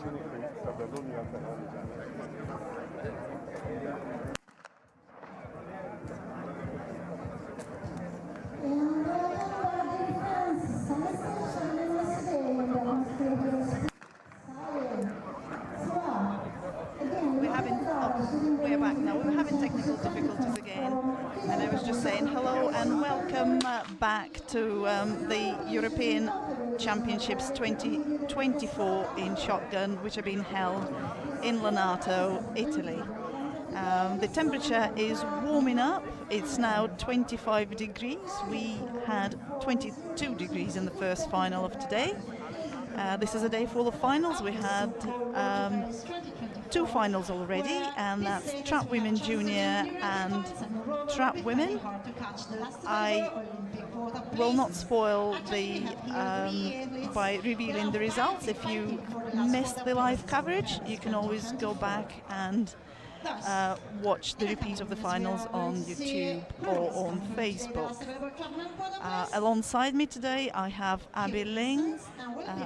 We're back now. We were having technical difficulties again, and I was just saying hello and welcome back to the European Championships 2024 in shotgun, which have been held in Lonato, Italy. The temperature is warming up. It's now 25 degrees. We had 22 degrees in the first final of today. This is a day full of finals. We had two finals already, and that's Trap Women Junior and Trap Women. I will not spoil the by revealing the results. If you missed the live coverage, you can always go back and watch the repeat of the finals on YouTube or on Facebook. Alongside me today I have Abby Ling,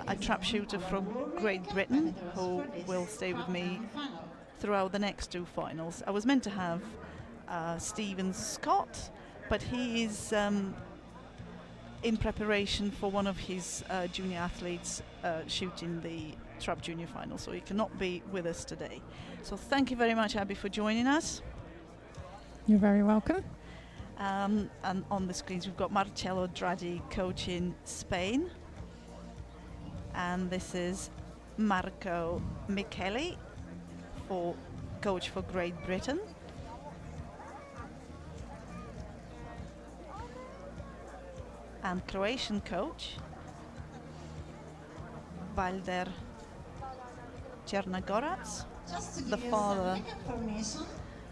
a trap shooter from Great Britain, who will stay with me throughout the next two finals. I was meant to have Stephen Scott, but he is in preparation for one of his junior athletes shooting the Trap Junior final, so he cannot be with us today. So thank you very much, Abby, for joining us. You're very welcome. And on the screens we've got Marcello Draghi coaching Spain, and this is Marco Micheli for coach for Great Britain. And Croatian coach Valder Černogorac, the father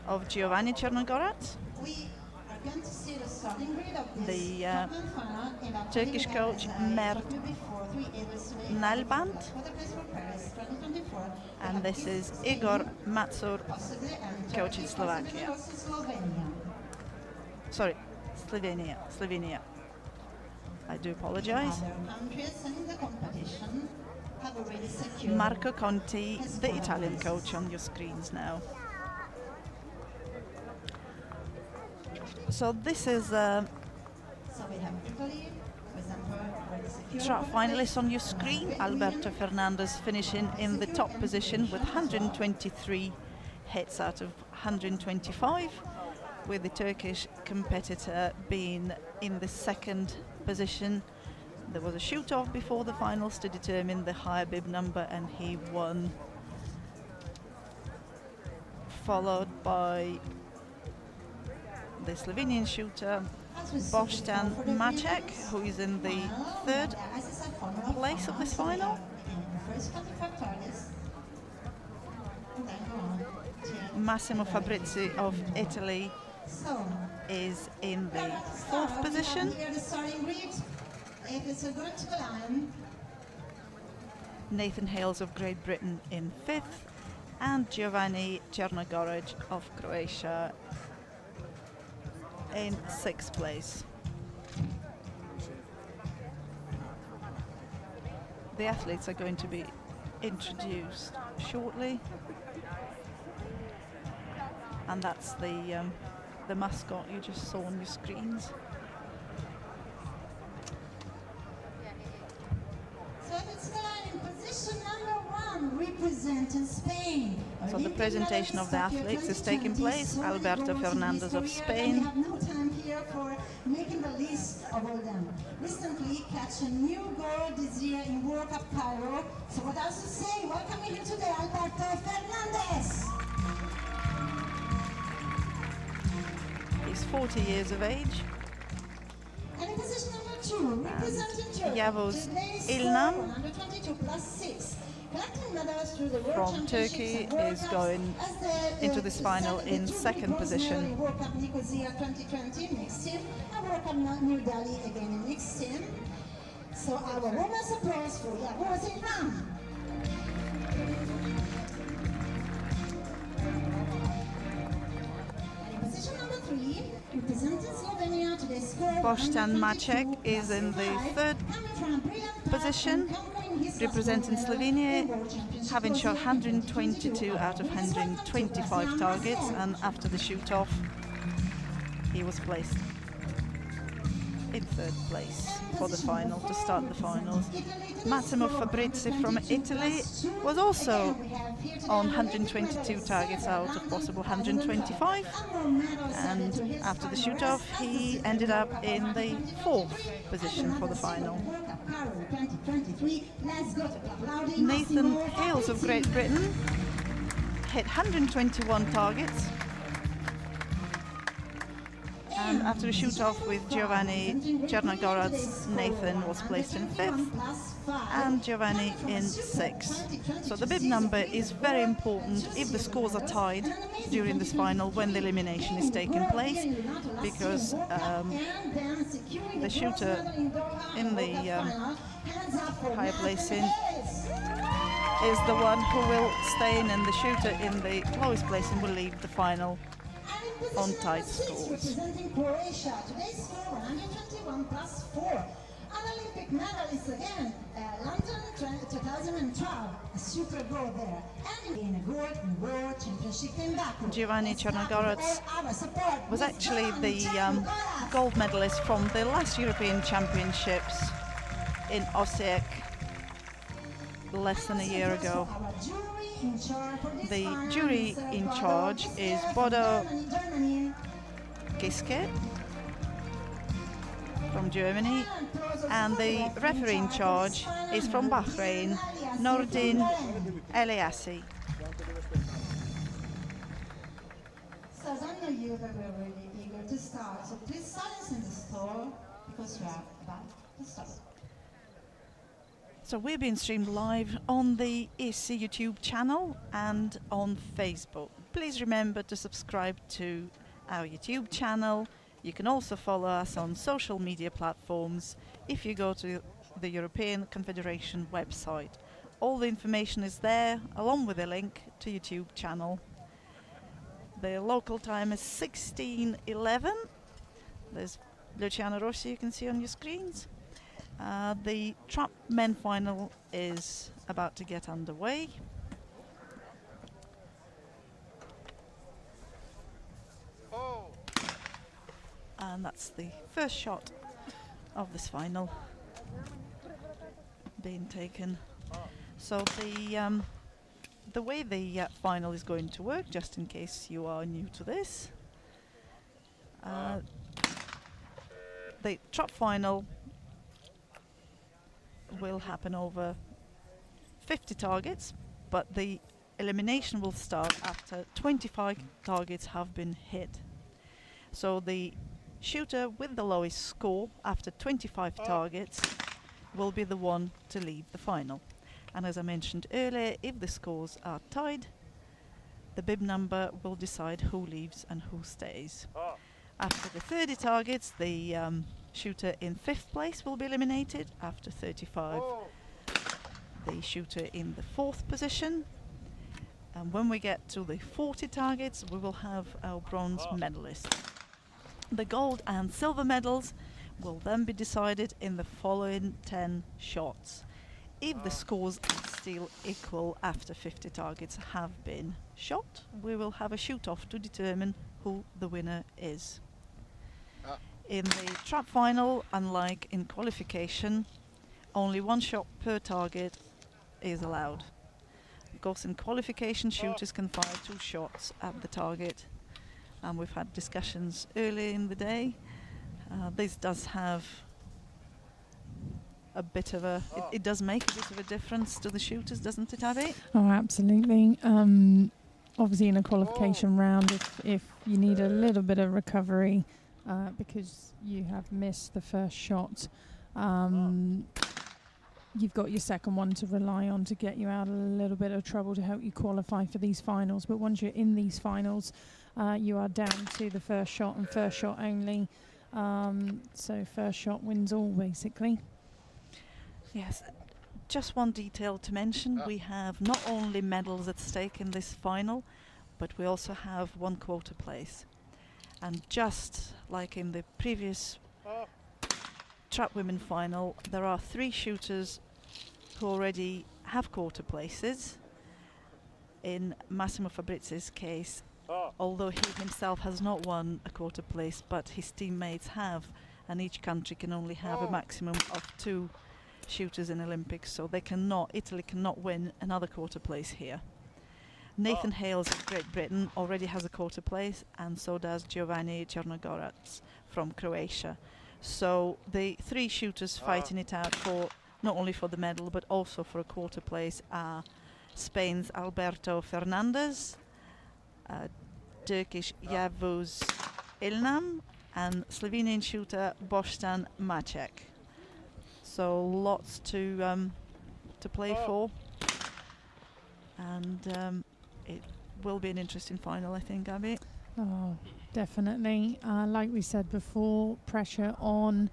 of Giovanni Černogorac. The Turkish coach Mert Nalband, and this is Igor Matsur, coach in Slovakia. Sorry, Slovenia. I do apologize. Marco Conti, the Italian coach, on your screens now. So this is trap finalists on your screen. Alberto Fernandez finishing in the top position with 123 hits out of 125, with the Turkish competitor being in the second position. There was a shoot-off before the finals to determine the higher bib number, and he won, followed by the Slovenian shooter Boštjan Maček, who is in the third place of this final. Massimo Fabrizi of Italy is in the fourth position. Nathan Hales of Great Britain in fifth, and Giovanni Černogorac of Croatia in sixth place. The athletes are going to be introduced shortly, and that's the mascot you just saw on your screens. Representing Spain. So the presentation of the athletes is taking place. Alberto Fernandez of Spain. We have no time here for making the list of all them. Recently catch a new goal this year in World Cup Cairo. So what else to say? Welcome here today, Alberto Fernandez. He's 40 years of age. And in position number 2, representing Turkey, Yavuz İlnam under 22 plus 6. from Turkey is going into this final in second position. World Cup Nicosia 2020 mixed team, and World Cup New Delhi again in mixed team. So our warmest applause for Yavuz İlnam. And in position number 3, representing Slovenia to the score. Boštjan Maček is in the third position. representing Slovenia, having shot 122 out of 125 targets, and after the shoot-off, he was placed in third place for the final, to start the finals. Massimo Fabrizi from Italy was also on 122 targets out of possible 125, and after the shoot-off he ended up in the fourth position for the final. Nathan Hales of Great Britain hit 121 targets, and after the shoot-off with Giovanni Chernogorod's, Nathan was placed in fifth and Giovanni in sixth. So the bib number is very important if the scores are tied during this final when the elimination is taking place, because the shooter in the higher placing is the one who will stay in, and the shooter in the lowest placing will leave the final on tight scores. Representing Croatia, today's score 121 plus 4. An Olympic medalist again, London 2012, a super goal there. And in a gold in World Championship in Baku. Giovanni Chernogorod was actually the gold medalist from the last European Championships in Osijek less than a year ago. The jury in charge is Bodo Giske from Germany, and the referee in charge is from Bahrain, Nordin Eliassi. So I know you were really eager to start, so please silence in the store because we are about to start. So we're being streamed live on the ITA YouTube channel and on Facebook. Please remember to subscribe to our YouTube channel. You can also follow us on social media platforms if you go to the European Confederation website. All the information is there, along with a link to YouTube channel. The local time is 16:11. There's Luciano Rossi you can see on your screens. The trap men final is about to get underway. And that's the first shot of this final being taken. So the way the final is going to work, just in case you are new to this, the trap final will happen over 50 targets, but the elimination will start after 25 targets have been hit. So the shooter with the lowest score after 25 targets will be the one to leave the final. And as I mentioned earlier, if the scores are tied, the bib number will decide who leaves and who stays. After the 30 targets, the shooter in fifth place will be eliminated. After 35, the shooter in the fourth position. And when we get to the 40 targets, we will have our bronze medalist. The gold and silver medals will then be decided in the following 10 shots. If the scores are still equal after 50 targets have been shot, we will have a shoot-off to determine who the winner is. In the trap final, unlike in qualification, only one shot per target is allowed. Of course, in qualification, shooters can fire 2 shots at the target, and we've had discussions earlier in the day. This does have a bit of a, it does make a bit of a difference to the shooters, doesn't it, Abby? Oh, absolutely. Obviously, in a qualification round, if you need a little bit of recovery because you have missed the first shot, you've got your second one to rely on to get you out of a little bit of trouble to help you qualify for these finals. But once you're in these finals, you are down to the first shot and first shot only. So first shot wins all, basically. Yes. Just one detail to mention, we have not only medals at stake in this final, but we also have 1 quota place. And just like in the previous trap women final, there are 3 shooters who already have quarter places. In Massimo Fabrizi's case, although he himself has not won a quarter place, but his teammates have, and each country can only have a maximum of 2 shooters in Olympics, so Italy cannot win another quarter place here. Nathan Hales of Great Britain already has a quarter place, and so does Giovanni Černogorac from Croatia. So the 3 shooters fighting it out for not only for the medal but also for a quarter place are Spain's Alberto Fernandez, Turkish Yavuz Ilnam, and Slovenian shooter Bostan Macek. So lots to play for, and it will be an interesting final, I think, Abby. Oh, definitely. Like we said before, pressure on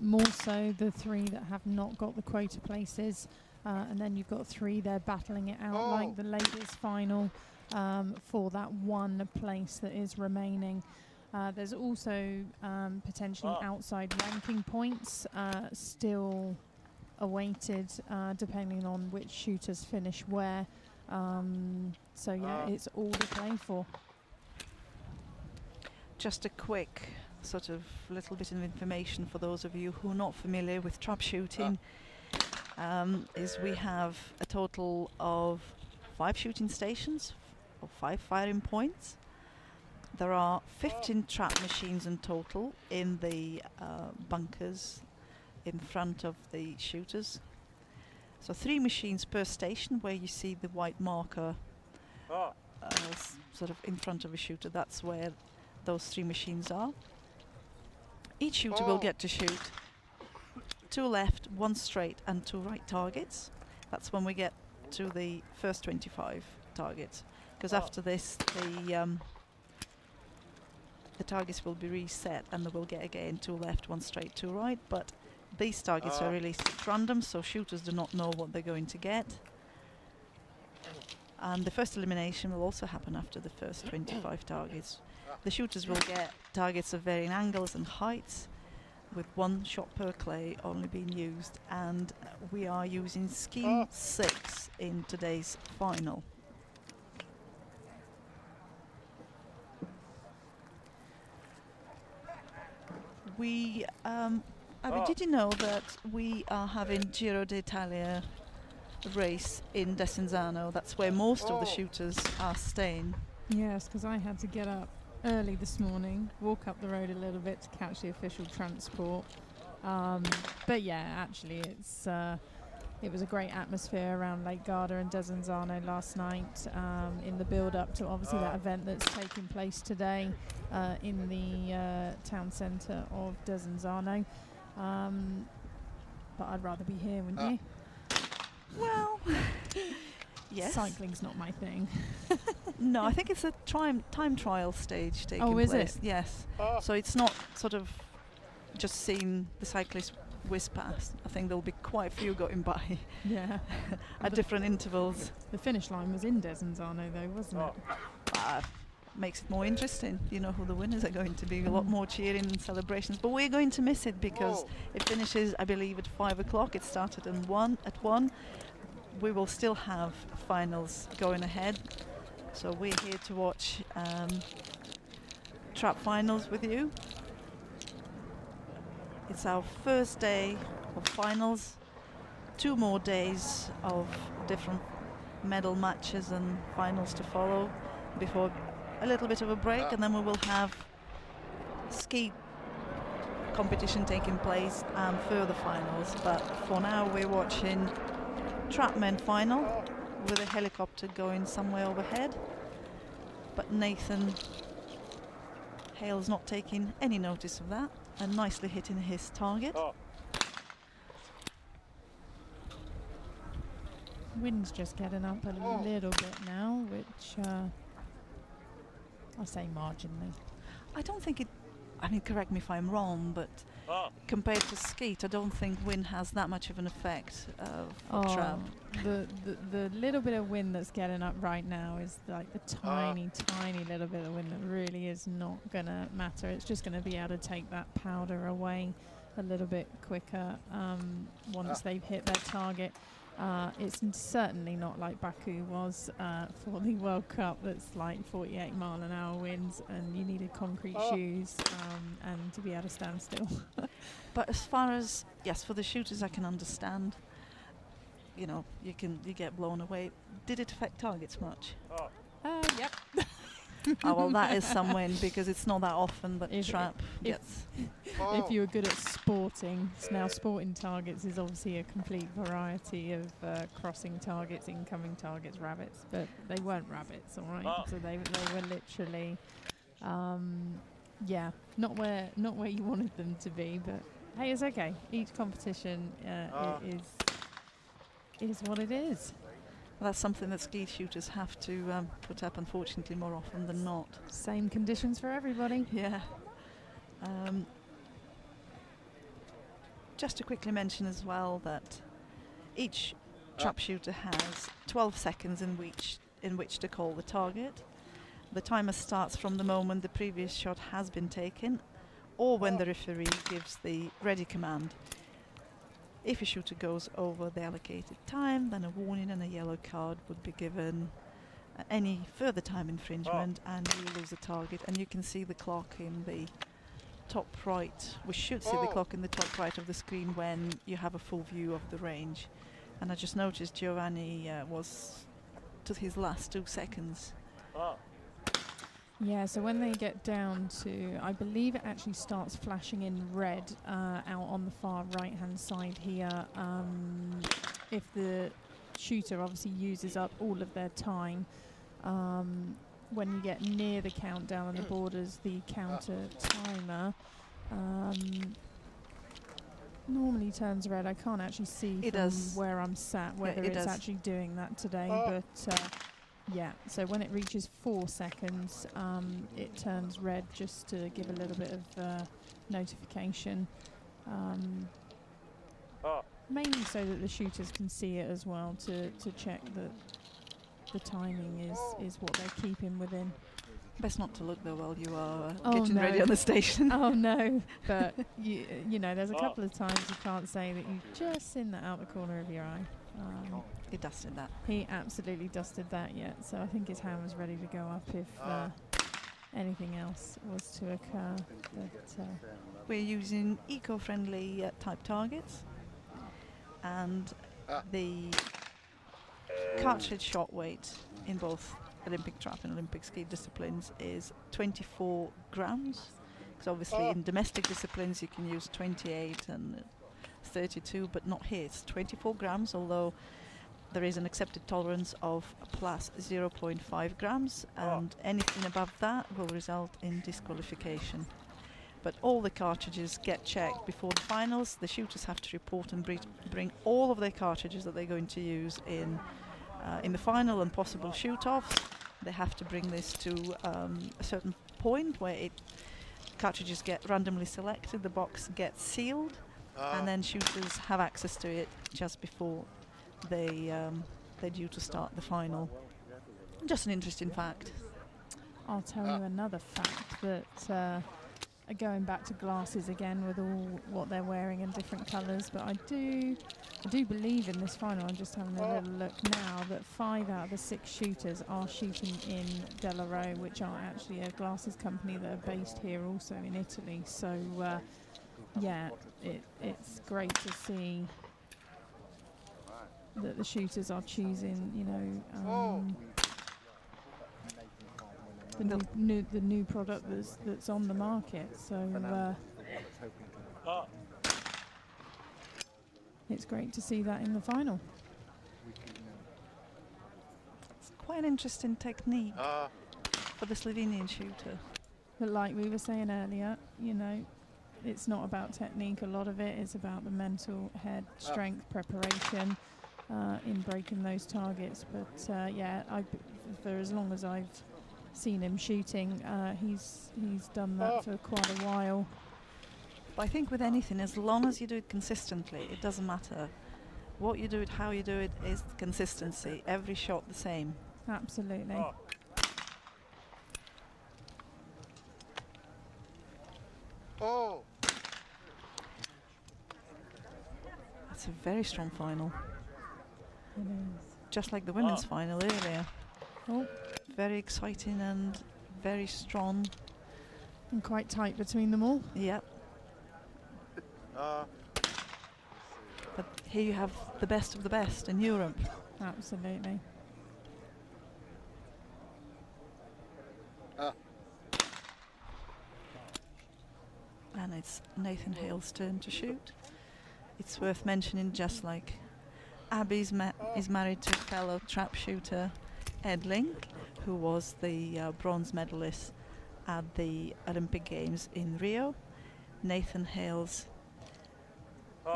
more so the 3 that have not got the quota places. And then you've got 3 there battling it out like the ladies final for that 1 place that is remaining. There's also potentially outside ranking points still awaited depending on which shooters finish where. So yeah, it's all to play for. Just a quick sort of little bit of information for those of you who are not familiar with trap shooting. Is we have a total of 5 shooting stations or 5 firing points. There are 15 trap machines in total in the bunkers in front of the shooters. So 3 machines per station, where you see the white marker sort of in front of a shooter. That's where those 3 machines are. Each shooter will get to shoot 2 left, 1 straight and 2 right targets. That's when we get to the first 25 targets, because after this the targets will be reset and they will get again 2 left, 1 straight, 2 right, but these targets are released at random, so shooters do not know what they're going to get. And the first elimination will also happen after the first 25 targets. The shooters will get targets of varying angles and heights, with 1 shot per clay only being used, and we are using scheme 6 in today's final. We Abby, did you know that we are having Giro d'Italia race in Desenzano? That's where most of the shooters are staying. Yes, because I had to get up early this morning, walk up the road a little bit to catch the official transport. But yeah, actually it was a great atmosphere around Lake Garda and Desenzano last night in the build-up to obviously that event that's taking place today in the town centre of Desenzano. But I'd rather be here, wouldn't you? Well, yes. Cycling's not my thing. No, I think it's a time trial stage taking place. Oh, is it? Yes. So it's not sort of just seeing the cyclists whiz past. I think there'll be quite a few going by. Yeah. At different intervals. The finish line was in Desenzano though, wasn't it? Makes it more interesting. You know who the winners are going to be. A lot more cheering and celebrations. But we're going to miss it because it finishes, I believe, at 5 o'clock. It started at 1. We will still have finals going ahead. So we're here to watch trap finals with you. It's our first day of finals. 2 more days of different medal matches and finals to follow before a little bit of a break, and then we will have ski competition taking place and further finals. But for now we're watching trap men final with a helicopter going somewhere overhead, but Nathan Hale's not taking any notice of that and nicely hitting his target. Wind's just getting up a little bit now, which I'll say marginally. I don't think it, I mean, correct me if I'm wrong, but compared to skeet, I don't think wind has that much of an effect for trap. The little bit of wind that's getting up right now is like the tiny little bit of wind that really is not going to matter. It's just going to be able to take that powder away a little bit quicker once they've hit their target. It's certainly not like Baku was for the World Cup. That's like 48-mile-an-hour winds, and you needed concrete shoes and to be able to stand still. But as far as, yes, for the shooters, I can understand. You know, you get blown away. Did it affect targets much? Yep. Oh, well, that is some win, because it's not that often that If- trap if- gets. If you were good at sporting, now sporting targets is obviously a complete variety of crossing targets, incoming targets, rabbits, but they weren't rabbits, all right? So they were literally, yeah, not where you wanted them to be, but hey, it's okay. Each competition is what it is. Well, that's something that ski shooters have to put up, unfortunately, more often than not. Same conditions for everybody. Yeah. Just to quickly mention as well that each trap shooter has 12 seconds in which to call the target. The timer starts from the moment the previous shot has been taken, or when the referee gives the ready command. If a shooter goes over the allocated time, then a warning and a yellow card would be given. Any further time infringement and you lose the target. And you can see the clock in the top right. We should see the clock in the top right of the screen when you have a full view of the range. And I just noticed Giovanni was to his last 2 seconds. Yeah, so when they get down to, I believe it actually starts flashing in red out on the far right-hand side here. If the shooter obviously uses up all of their time, when you get near the countdown and the borders, the counter timer normally turns red. I can't actually see It from does. where I'm sat whether it it's does. actually doing that today, but yeah, so when it reaches 4 seconds, it turns red just to give a little bit of notification. Mainly so that the shooters can see it as well, to check that the timing is what they're keeping within. Best not to look though while you are Oh, getting no. ready on the station. Oh no, but you know, there's a couple of times you can't say that you've just seen that out the corner of your eye. He dusted that. He absolutely dusted that yet, so I think his hand was ready to go up if anything else was to occur. But We're using eco-friendly type targets, and the cartridge shot weight in both Olympic trap and Olympic ski disciplines is 24 grams. Because obviously in domestic disciplines you can use 28 and 32, but not here. It's 24 grams, although there is an accepted tolerance of plus 0.5 grams, and anything above that will result in disqualification. But all the cartridges get checked before the finals. The shooters have to report and bring all of their cartridges that they're going to use in the final and possible shoot-offs. They have to bring this to a certain point where cartridges get randomly selected, the box gets sealed, and then shooters have access to it just before they're due to start the final. Just an interesting fact. I'll tell you another fact that going back to glasses again with all what they're wearing in different colours, but I do believe in this final, I'm just having a little look now, that 5 out of the 6 shooters are shooting in Delarue, which are actually a glasses company that are based here also in Italy. So yeah, it's great to see that the shooters are choosing, you know, the new product that's on the market. So it's great to see that in the final. It's quite an interesting technique for the Slovenian shooter. But like we were saying earlier, you know, it's not about technique. A lot of it is about the mental head strength preparation in breaking those targets. But yeah, for as long as I've seen him shooting, he's done that for quite a while. But I think with anything, as long as you do it consistently, it doesn't matter what you do it, how you do it, is the consistency. Every shot the same. Absolutely. it's a very strong final. It is. Just like the women's final earlier. Oh, Very exciting and very strong. and quite tight between them all. Yep. But here you have the best of the best in Europe. Absolutely. And it's Nathan Hale's turn to shoot. It's worth mentioning, just like Abby is married to fellow trap shooter Ed Link, who was the bronze medalist at the Olympic Games in Rio. Nathan Hales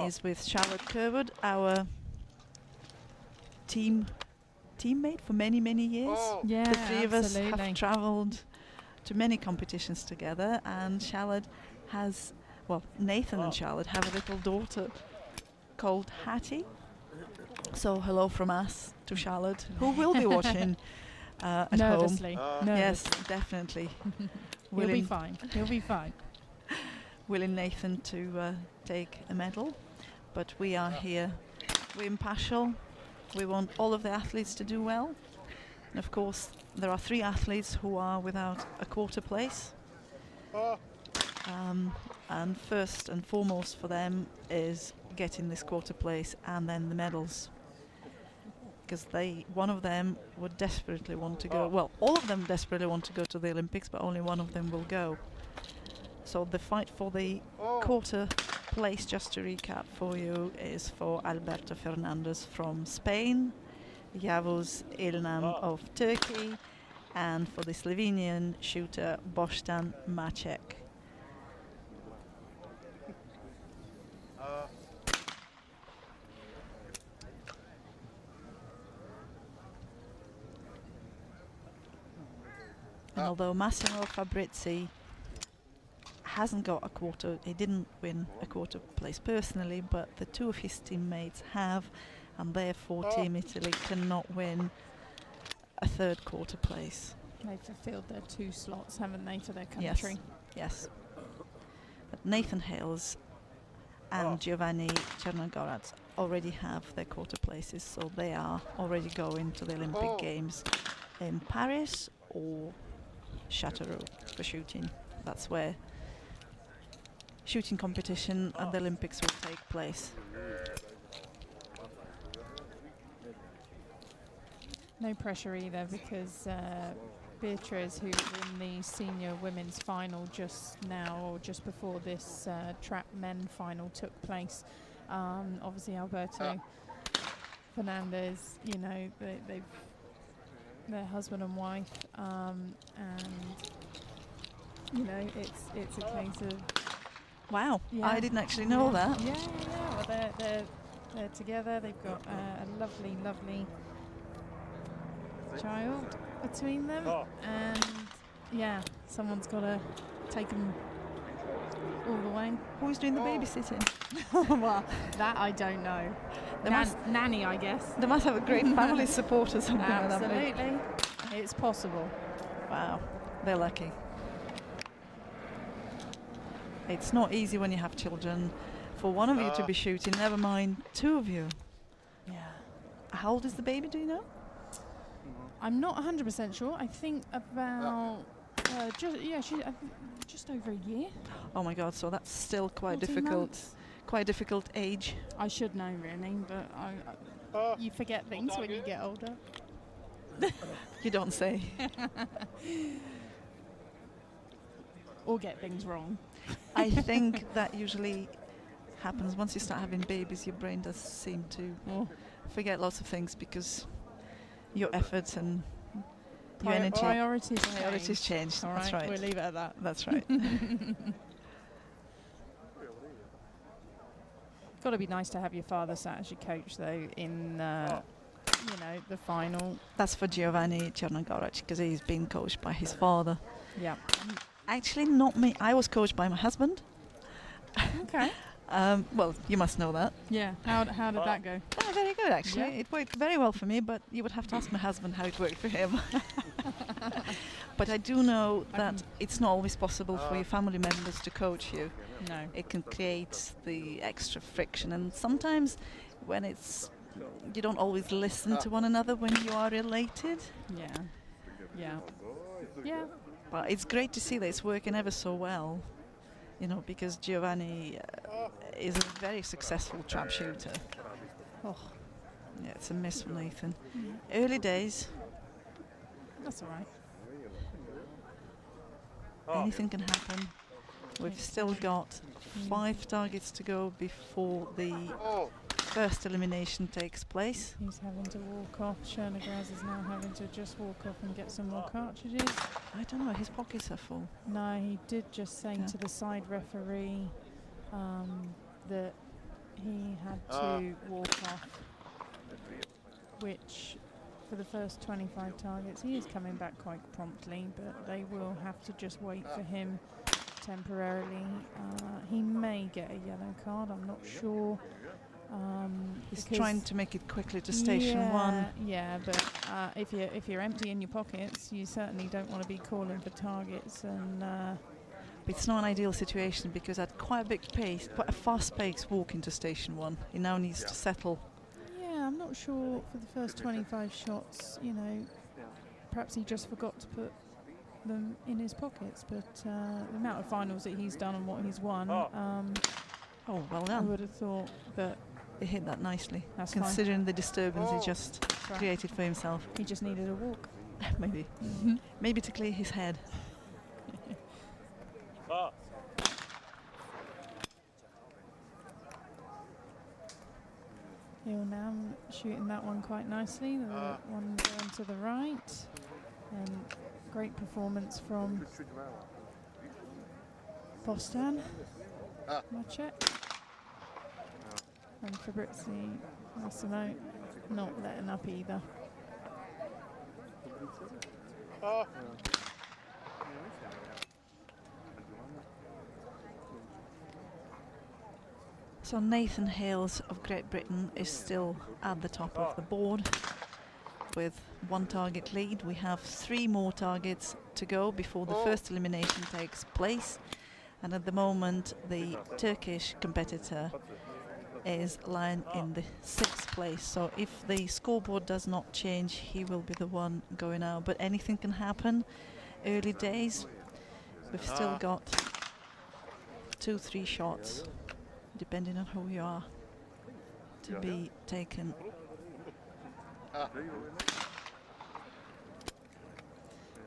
is with Charlotte Kerwood, our teammate for many, many years. Yeah, The three of us absolutely. have travelled to many competitions together, and Charlotte has, well, Nathan and Charlotte have a little daughter called Hattie. So hello from us to Charlotte, who will be watching at Nervously. home. Nervous. Yes, definitely. He'll be fine. He'll be fine. Willing Nathan to take a medal, but we are here. We're impartial. We want all of the athletes to do well. And of course, there are 3 athletes who are without a quarter place. And first and foremost for them is getting this quarter place and then the medals. Because one of them would desperately want to go. Well, all of them desperately want to go to the Olympics, but only one of them will go. So the fight for the quarter place, just to recap for you, is for Alberto Fernandez from Spain, Yavuz Ilnam of Turkey, and for the Slovenian shooter Boštan Maček. And although Massimo Fabrizi hasn't got a quarter, he didn't win a quarter place personally, but the 2 of his teammates have, and therefore Team Italy cannot win a 3rd quarter place. They've fulfilled their 2 slots, haven't they, for their country? Yes. But Nathan Hales and Giovanni Chernogorac already have their quarter places, so they are already going to the Olympic Games in Paris or Châteauroux for shooting. That's where shooting competition at the Olympics will take place. No pressure either, because Beatriz, who was in the senior women's final just now, or just before this trap men final took place, obviously Alberto Fernandez, you know, they're husband and wife, and you know, it's a case of. Wow, Yeah. I didn't actually know that. Yeah. Well, they're together. They've got a lovely child between them, and yeah, someone's got to take them all the way. Who's doing the babysitting? Well, that I don't know. Nanny, I guess. They must have a great family support or something like that. Absolutely, it's possible. Wow, they're lucky. It's not easy when you have children for one of you to be shooting, never mind 2 of you. Yeah. How old is the baby, do you know? I'm not 100% sure. I think about just over a year. Oh my God, so that's still quite 14 difficult. months. Quite a difficult age. I should know really, but you forget things when you get older. You don't say. Or get things wrong. I think that usually happens once you start having babies. Your brain does seem to forget lots of things because your efforts and your energy. Priorities change. All That's right. We'll leave it at that. That's right. Got to be nice to have your father sat as your coach, though, in the final. That's for Giovanni Chernogorac because he's been coached by his father. Yeah. Actually, not me. I was coached by my husband. Okay. Well, you must know that. Yeah. How did that go? Oh, very good, actually. Yeah. It worked very well for me, but you would have to ask my husband how it worked for him. But I do know that it's not always possible for your family members to coach you. No. It can create the extra friction, and sometimes when it's you don't always listen to one another when you are related. Yeah. Yeah. Yeah. But it's great to see that it's working ever so well, you know, because Giovanni is a very successful trap shooter. Oh, Yeah, it's a miss for Nathan. Early days, that's all right. anything can happen. We've still got 5 targets to go before the first elimination takes place. He's having to walk off. Chernigraz is now having to just walk off and get some more cartridges. I don't know, his pockets are full. No, he did just say to the side referee that he had to walk off, which for the first 25 targets he is coming back quite promptly, but they will have to just wait for him temporarily. He may get a yellow card, I'm not sure. He's trying to make it quickly to station 1. Yeah, but if you're empty in your pockets, you certainly don't want to be calling for targets. And it's not an ideal situation because at quite a big pace, quite a fast pace walk into station 1. He now needs to settle. Yeah, I'm not sure for the first 25 shots, you know, perhaps he just forgot to put them in his pockets, but the amount of finals that he's done and what he's won, oh, well I done. would have thought that He hit that nicely, That's considering the disturbance he just right. created for himself. He just needed a walk. Maybe. Maybe to clear his head. Ilnam shooting that one quite nicely, the one going to the right. And great performance from Bostan. Macek. And Fabrizzi Massimo not letting up either. So Nathan Hales of Great Britain is still at the top of the board with 1 target lead. We have 3 more targets to go before the first elimination takes place. And at the moment, the Turkish competitor is lying in the 6th place. So if the scoreboard does not change, he will be the one going out. But anything can happen. Early days, we've still got 2-3 shots, depending on who you are, to be taken.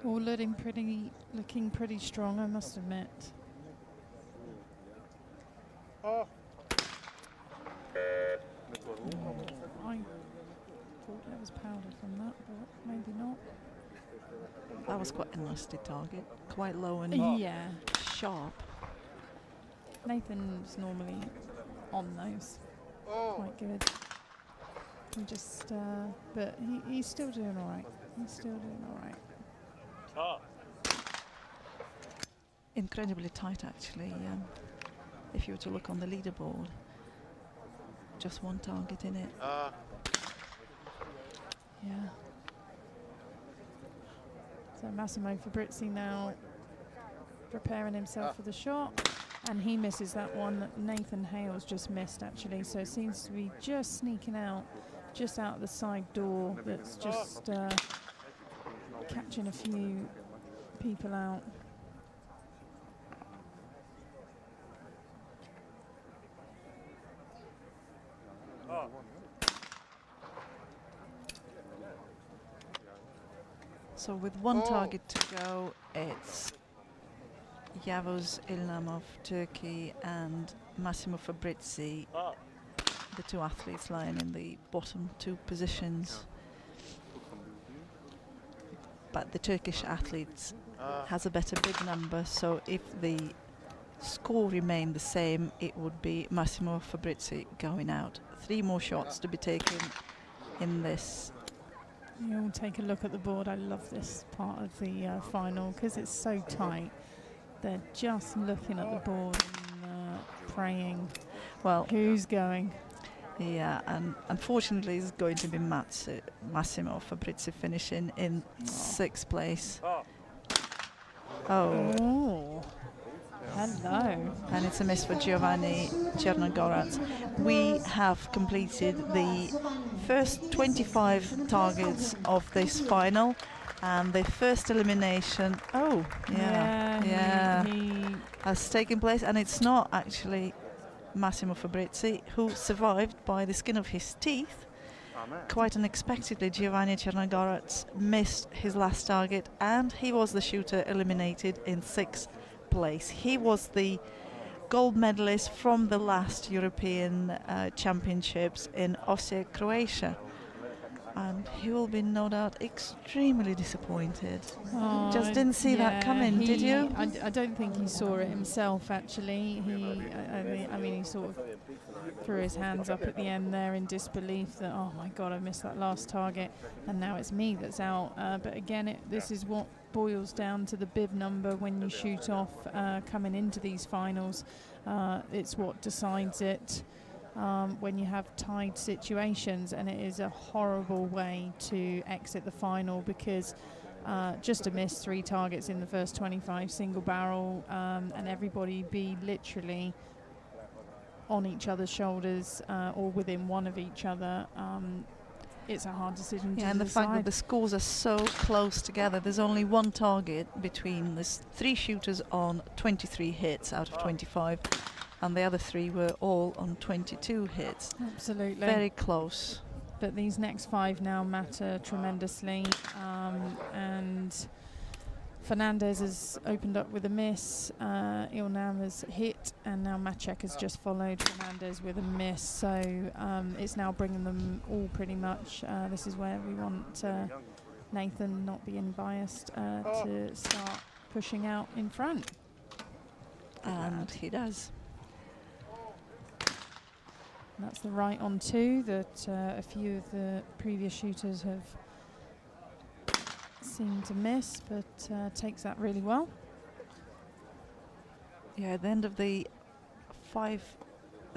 All looking pretty strong, I must admit. I thought there was powder from that, but maybe not. That was quite a nasty target, quite low and Yeah, sharp. Nathan's normally on those. Quite good. He just, but he's still doing all right. He's still doing all right. Incredibly tight, actually. If you were to look on the leaderboard, just 1 target in it. Yeah. So Massimo Fabrizzi now preparing himself for the shot, and he misses that one that Nathan Hales just missed, actually. So it seems to be just sneaking out, just out the side door. That's just catching a few people out. So with 1 target to go, it's Yavuz Ilnam of Turkey and Massimo Fabrizzi, the 2 athletes lying in the bottom 2 positions. But the Turkish athletes has a better big number, so if the score remained the same, it would be Massimo Fabrizzi going out. 3 more shots to be taken in this. You'll take a look at the board. I love this part of the final because it's so tight. They're just looking at the board and praying. Well, who's going? Yeah, and unfortunately it's going to be Massimo Fabrizzi finishing in 6th place. Oh, Oh, hello. and it's a miss for Giovanni Chernogorat. We have completed the first 25 targets of this final, and the first elimination. Oh, yeah, He has taken place, and it's not actually Massimo Fabrizi who survived by the skin of his teeth. Quite unexpectedly, Giovanni Chernogorat missed his last target, and he was the shooter eliminated in 6th place. He was the gold medalist from the last European Championships in Osijek, Croatia. And he will be no doubt extremely disappointed. Oh, Just didn't see that coming, did you? I don't think he saw it himself, actually. I mean, he sort of threw his hands up at the end there in disbelief that, oh my God, I missed that last target, and now it's me that's out. But again, this is what boils down to the bib number when you shoot off coming into these finals. It's what decides it. When you have tied situations, and it is a horrible way to exit the final, because just to miss 3 targets in the first 25 single barrel, and everybody be literally on each other's shoulders or within one of each other, it's a hard decision to and the decide. fact that the scores are so close together, there's only 1 target between the 3 shooters on 23 hits out of 25, and the other 3 were all on 22 hits. Absolutely. Very close. But these next 5 now matter tremendously, and Fernandez has opened up with a miss, Ilnam has hit, and now Maciek has just followed Fernandez with a miss. So it's now bringing them all pretty much. This is where we want Nathan, not being biased, to start pushing out in front. And he does. And that's the right on 2 that a few of the previous shooters have seemed to miss, but takes that really well. Yeah, at the end of the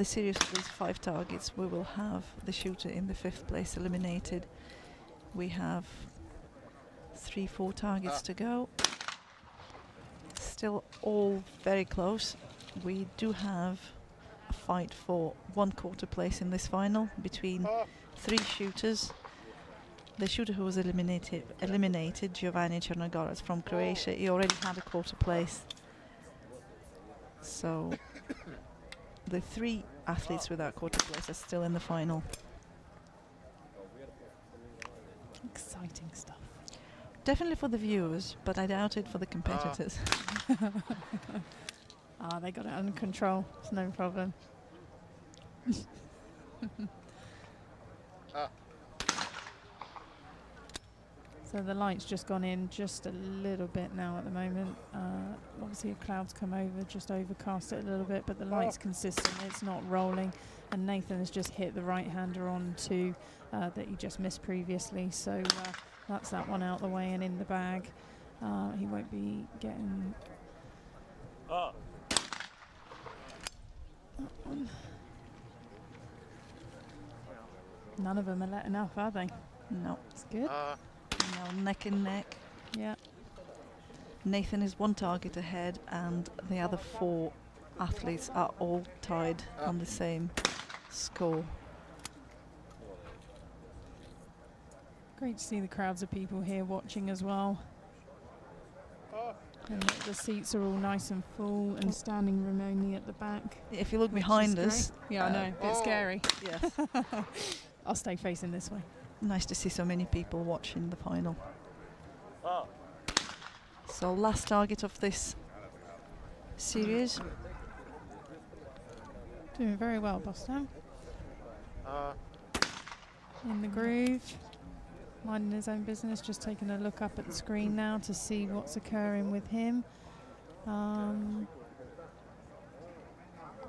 series of these 5 targets, we will have the shooter in the 5th place eliminated. We have 3-4 targets to go. Still all very close. We do have a fight for 1/4 place in this final between 3 shooters. The shooter who was eliminated, Giovanni Chernogorat from Croatia, he already had a 1/4 place. So the 3 athletes with that 1/4 place are still in the final. Exciting stuff. Definitely for the viewers, but I doubt it for the competitors. They got it under control. It's no problem. So the light's just gone in just a little bit now at the moment. Obviously a cloud's come over, just overcast it a little bit, but the light's consistent, it's not rolling. And Nathan has just hit the right-hander on 2 that he just missed previously. So that's that one out the way and in the bag. He won't be getting that one. None of them are letting up, are they? No. It's good. No, neck and neck. Yeah. Nathan is 1 target ahead, and the other 4 athletes are all tied on the same score. Great to see the crowds of people here watching as well. And the seats are all nice and full, and standing room only at the back. If you look which behind is us, great. Yeah, I know, a bit scary. yes, I'll stay facing this way. nice to see so many people watching the final. So last target of this series. Doing very well, Boston. In the groove, minding his own business, just taking a look up at the screen now to see what's occurring with him.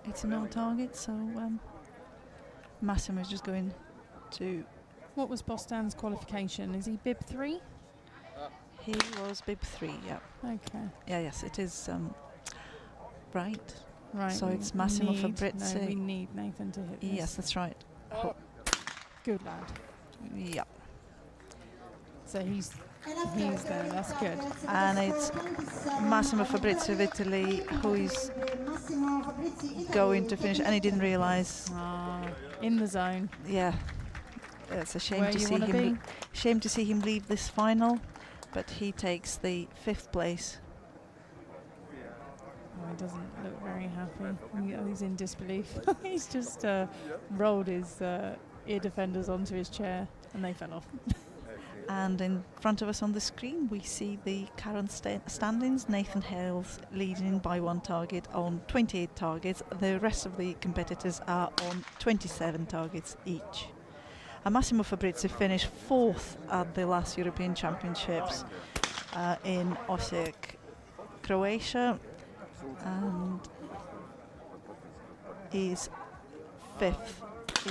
It's a no target, so Massimo is just going to... What was Bostan's qualification? Is he bib 3? He was bib 3, yeah. Okay. Yeah, yes, it is right. Right. So we it's Massimo need- Fabrizi. No, we need Nathan to hit this. Yes, that's right. Good lad. Yeah. So he's He's there, that's good. And it's Massimo Fabrizio of Italy who is going to finish, and he didn't realise. In the zone. Yeah, it's a shame Where to you see wanna him. be. Shame to see him leave this final, but he takes the 5th place. Oh, he doesn't look very happy. He's in disbelief. He's just rolled his ear defenders onto his chair and they fell off. And in front of us on the screen we see the current standings. Nathan Hales leading by 1 target on 28 targets. The rest of the competitors are on 27 targets each. Massimo Fabrizio finished 4th at the last European Championships in Osijek, Croatia, and is 5th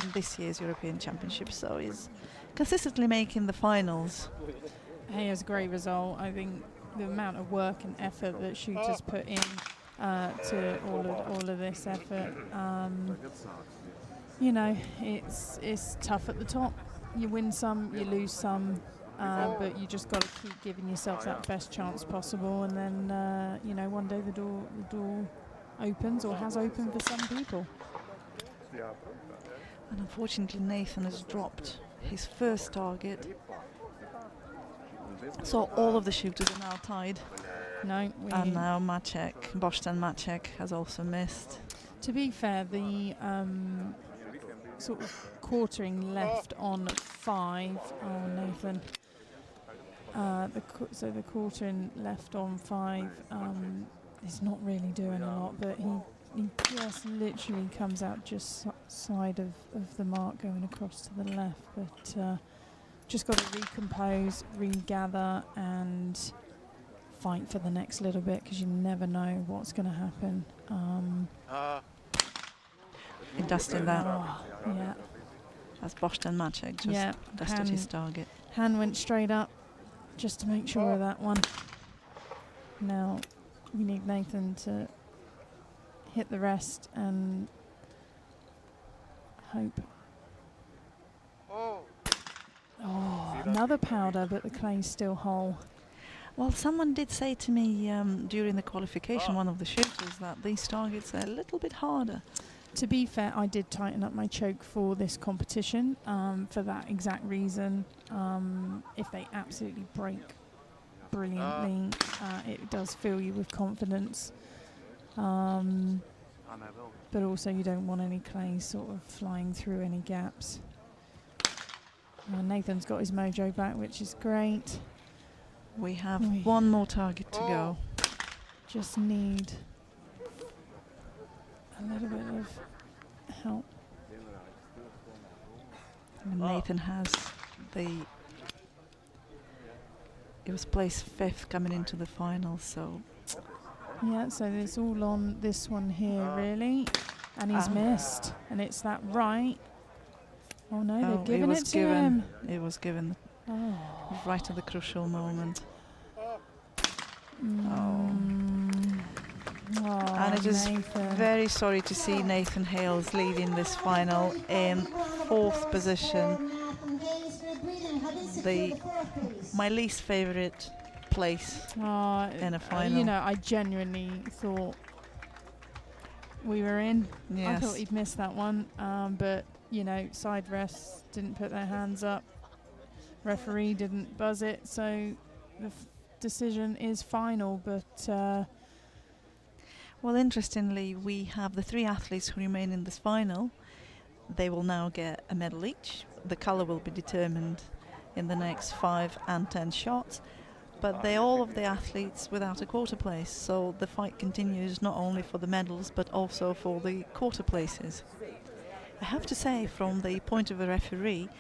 in this year's European Championships, so he's consistently making the finals. He has a great result. I think the amount of work and effort that shooters put in to all of this effort, you know, it's tough at the top. You win some, you lose some, but you just got to keep giving yourself that best chance possible, and then you know, one day the door opens, or has opened for some people. And unfortunately Nathan has dropped his first target, so all of the shooters are now tied. No, and now Boštjan Maček has also missed. To be fair, the sort of quartering left on 5. Oh, Nathan. So the quartering left on 5 is not really doing a lot, but he just literally comes out just side of the mark going across to the left, but just got to recompose, regather and fight for the next little bit, because you never know what's going to happen. In dusting that. Yeah. As Boštjan Maček just dusted his target. Hand went straight up just to make sure of that one. Now we need Nathan to hit the rest and hope. Oh, another powder, but the clay's still whole. Well, someone did say to me during the qualification, one of the shooters, that these targets are a little bit harder. To be fair, I did tighten up my choke for this competition for that exact reason. If they absolutely break brilliantly, it does fill you with confidence. But also you don't want any clay sort of flying through any gaps. Nathan's got his mojo back, which is great. We have one more target to go. Just need a little bit of help. And Nathan has he was placed 5th coming into the final, so. Yeah, so it's all on this one here really, and he's missed, and it's that right. Oh no, they've given it to him. It was given right at the crucial moment. And it is very sorry to see Nathan Hales leading this final in 4th position. My least favourite place in a final. You know, I genuinely thought we were in. Yes. I thought he'd missed that one, but you know, side refs didn't put their hands up. Referee didn't buzz it, so the decision is final. But well, interestingly, we have the 3 athletes who remain in this final. They will now get a medal each. The colour will be determined in the next 5 and 10 shots. But they're all of the athletes without a quarter place, so the fight continues not only for the medals but also for the quarter places. I have to say, from the point of a referee,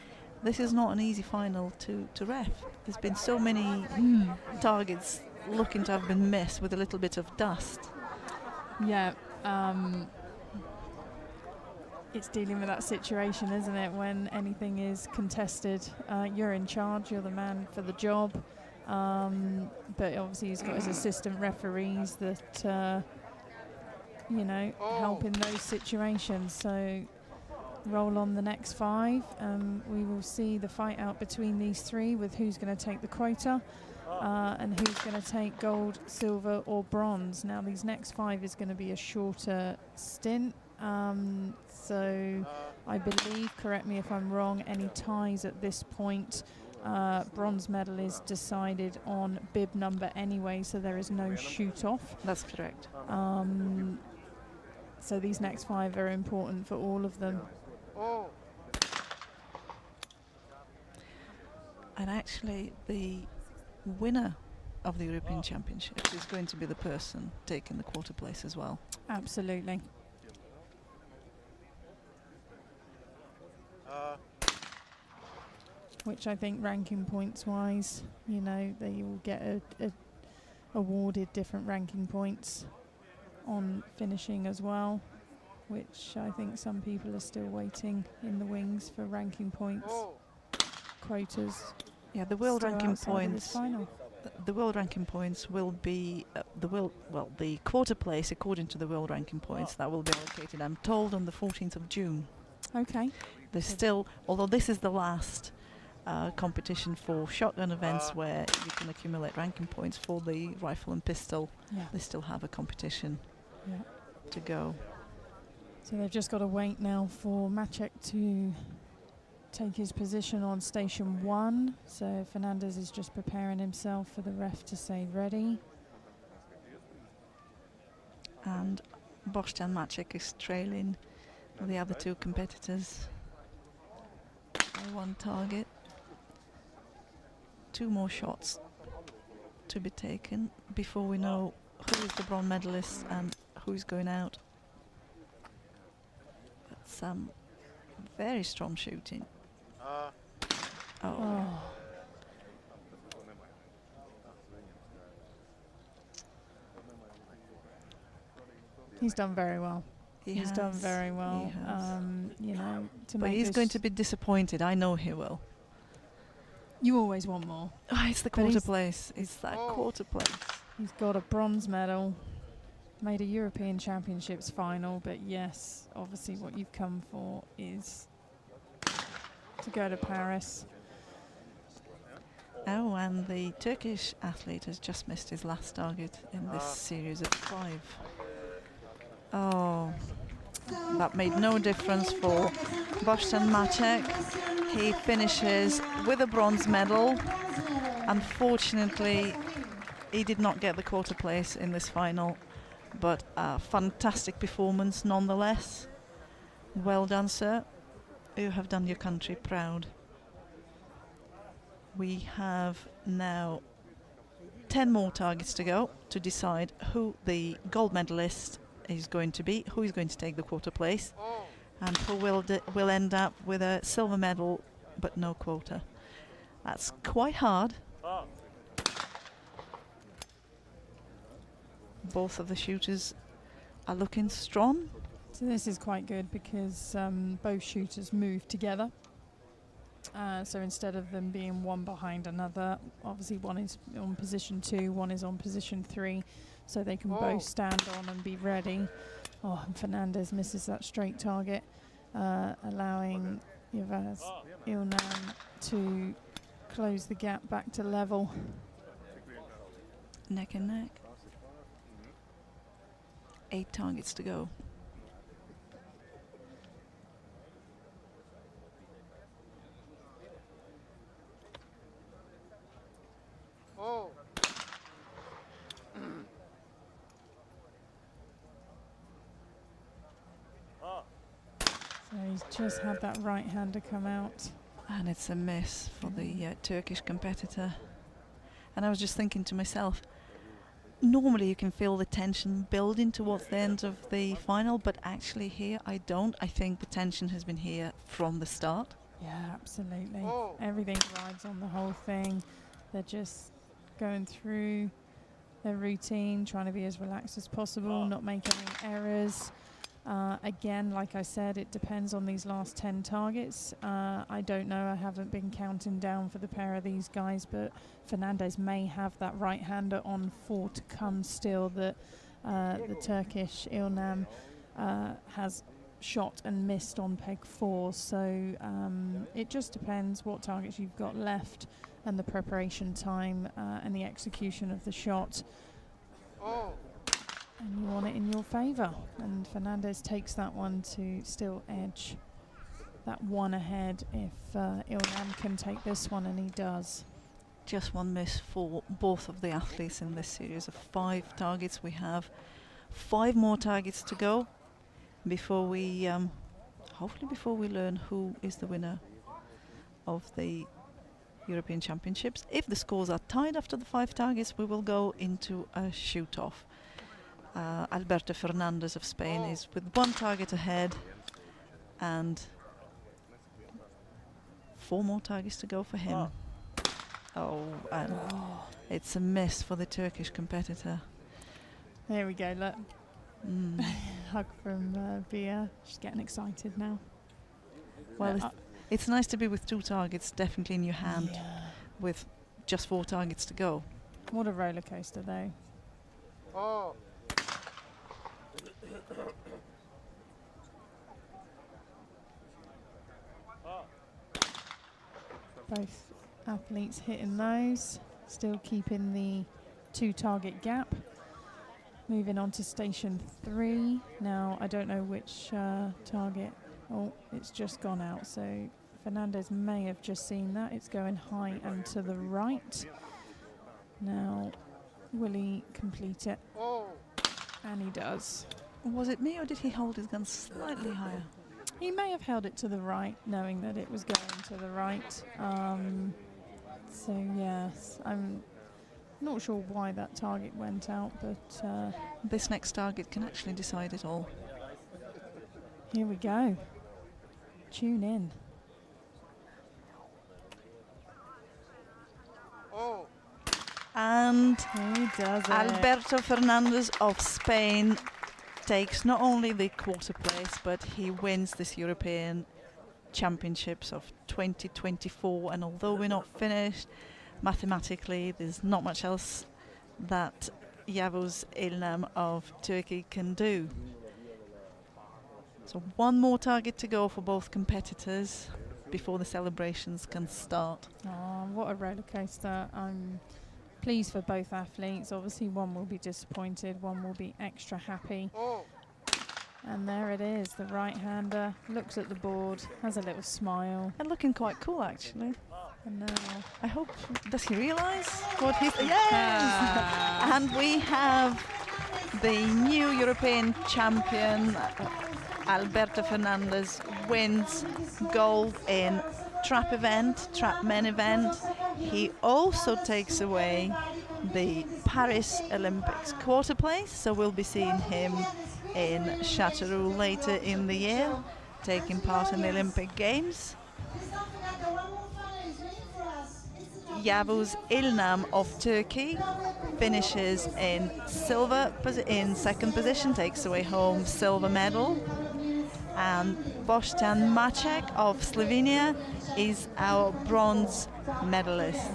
this is not an easy final to ref. There's been so many targets looking to have been missed with a little bit of dust. Yeah, it's dealing with that situation, isn't it, when anything is contested. You're in charge, you're the man for the job, but obviously he's got his assistant referees that you know, help in those situations. So roll on the next 5, and we will see the fight out between these 3 with who's going to take the quota and who's going to take gold, silver or bronze. Now these next 5 is going to be a shorter stint, so I believe, correct me if I'm wrong, any ties at this point, bronze medal is decided on bib number anyway, so there is no shoot off. That's correct. So these next 5 are important for all of them. And actually the winner of the European Championships is going to be the person taking the quarter place as well. Absolutely. Which I think ranking points wise, you know, they will get awarded different ranking points on finishing as well, which I think some people are still waiting in the wings for ranking points, quotas. Yeah, the world ranking points. Final. The world ranking points will be the quarter place according to the world ranking points that will be allocated, I'm told, on the 14th of June. Okay. There's still, although this is the last competition for shotgun events where you can accumulate ranking points for the rifle and pistol, they still have a competition to go. So they've just got to wait now for Maciek to take his position on station 1. So Fernandez is just preparing himself for the ref to say ready. And Boštjan Maciek is trailing the other 2 competitors by 1 target. 2 more shots to be taken before we know who is the bronze medalist and who's going out. But some very strong shooting. He's done very well. He's done very well. You know, but he's going to be disappointed. I know he will. You always want more. Oh, it's the quarter place. It's that quarter place. He's got a bronze medal, made a European Championships final, but yes, obviously what you've come for is to go to Paris. Oh, and the Turkish athlete has just missed his last target in this series of 5. Oh, that made no difference for Boštjan Maciek. He finishes with a bronze medal. Unfortunately, he did not get the quarter place in this final, but a fantastic performance nonetheless. Well done, sir. You have done your country proud. We have now 10 more targets to go to decide who the gold medalist is going to be, who is going to take the quarter place, and who will end up with a silver medal but no quota. That's quite hard. Both of the shooters are looking strong. So this is quite good because both shooters move together. So instead of them being one behind another, obviously one is on position 2, one is on position 3, so they can both stand on and be ready. Oh, and Fernandez misses that straight target, allowing Yavaz Ilnam to close the gap back to level. Neck and neck. 8 targets to go. So he's just had that right hander come out. And it's a miss for the Turkish competitor. And I was just thinking to myself, normally you can feel the tension building towards the end of the final, but actually here I don't. I think the tension has been here from the start. Yeah, absolutely. Everything rides on the whole thing. They're just going through their routine, trying to be as relaxed as possible, not make any errors. Again, like I said, it depends on these last 10 targets. I don't know, I haven't been counting down for the pair of these guys, but Fernandez may have that right-hander on 4 to come still that the Turkish Ilnam has shot and missed on peg 4, so it just depends what targets you've got left and the preparation time and the execution of the shot. And you want it in your favour, and Fernandez takes that one to still edge that one ahead if Ilnam can take this one, and he does. Just one miss for both of the athletes in this series of 5 targets. We have 5 more targets to go before we hopefully before we learn who is the winner of the European Championships. If the scores are tied after the 5 targets, we will go into a shoot-off. Alberto Fernandez of Spain is with 1 target ahead and 4 more targets to go for him. And it's a miss for the Turkish competitor. There we go, look. Hug from Bia. She's getting excited now. Well, it's nice to be with 2 targets definitely in your hand with just 4 targets to go. What a roller coaster, though. Both athletes hitting those, still keeping the 2 target gap. Moving on to station 3. Now, I don't know which target. Oh, it's just gone out. So Fernandez may have just seen that. It's going high and to the right. Now, will he complete it? And he does. Was it me, or did he hold his gun slightly higher? He may have held it to the right, knowing that it was going to the right. So yes, I'm not sure why that target went out, but this next target can actually decide it all. Here we go. Tune in. And he does it. Alberto Fernandez of Spain takes not only the quarter place, but he wins this European Championships of 2024. And although we're not finished mathematically, there's not much else that Yavuz Ilnam of Turkey can do. So 1 more target to go for both competitors before the celebrations can start. Oh, what a roller coaster. I'm pleased for both athletes. Obviously, one will be disappointed, one will be extra happy. And there it is, the right-hander looks at the board, has a little smile. And looking quite cool, actually. And now, I hope, does he realise what he's... Yes! And we have the new European champion, Alberto Fernandez, wins gold in trap event, trap men event. He also takes away the Paris Olympics quarter place, so we'll be seeing him in Châteauroux later in the year, taking part in the Olympic Games. Yavuz Ilnam of Turkey finishes in silver, in 2nd position, takes away home silver medal. And Boštjan Maček of Slovenia is our bronze medalist.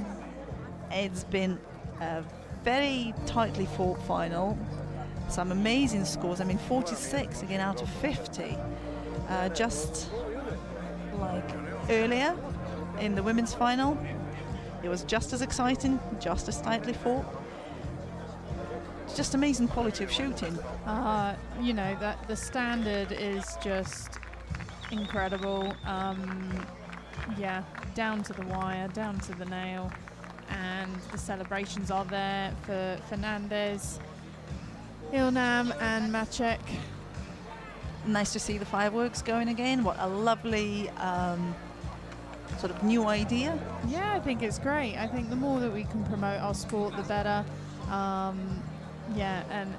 It's been a very tightly fought final. Some amazing scores. I mean, 46 again out of 50. Just like earlier in the women's final, it was just as exciting, just as tightly fought. It's just amazing quality of shooting. You know, that the standard is just incredible. Yeah, down to the wire, down to the nail, and the celebrations are there for Fernandez, Ilnam and Maček. Nice to see the fireworks going again. What a lovely sort of new idea. Yeah, I think it's great. I think the more that we can promote our sport, the better. Yeah, and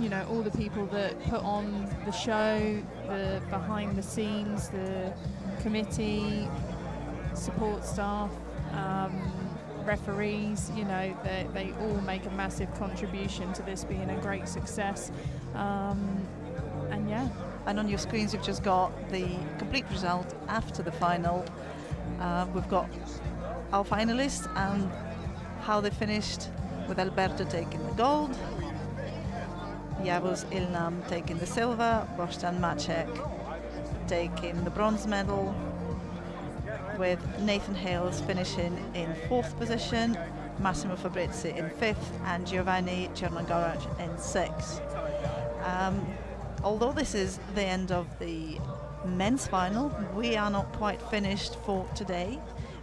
you know, all the people that put on the show, the behind the scenes, the committee, support staff, referees, you know, they all make a massive contribution to this being a great success. And yeah. And on your screens you've just got the complete result after the final. We've got our finalists and how they finished, with Alberto taking the gold, Yavuz Ilnam taking the silver, Boštjan Maček taking the bronze medal, with Nathan Hales finishing in 4th position, Massimo Fabrizi in 5th, and Giovanni Cernogoraj in 6th. Although this is the end of the men's final, we are not quite finished for today.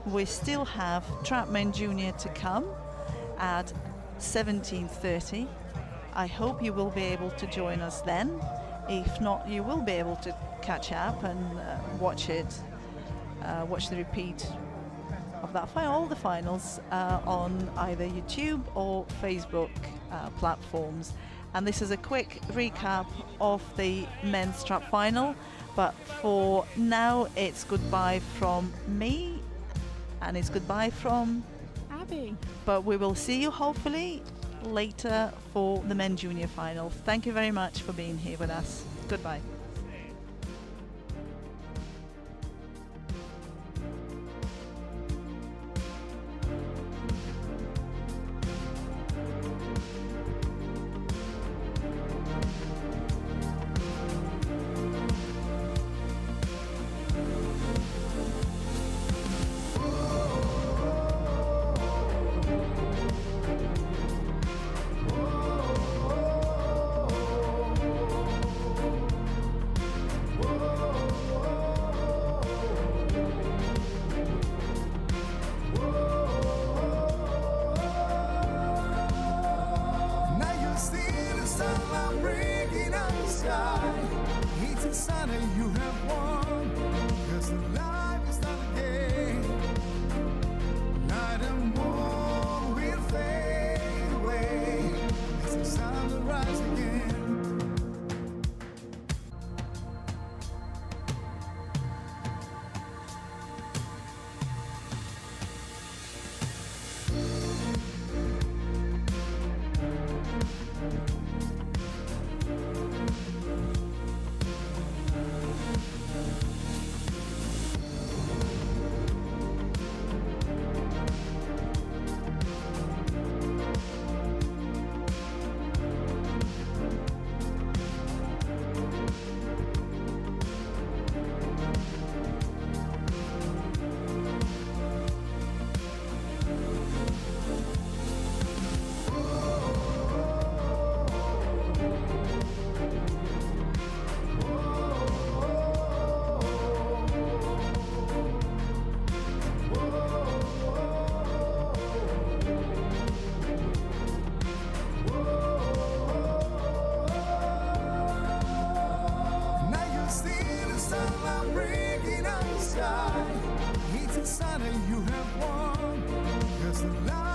We still have Trapman Junior to come at 17:30. I hope you will be able to join us then. If not, you will be able to catch up and watch the repeat of that all the finals on either YouTube or Facebook platforms. And this is a quick recap of the men's trap final, but for now it's goodbye from me and it's goodbye from Abby. But we will see you hopefully later for the men junior final. Thank you very much for being here with us. Goodbye. It's a sign that you have won, 'cause the light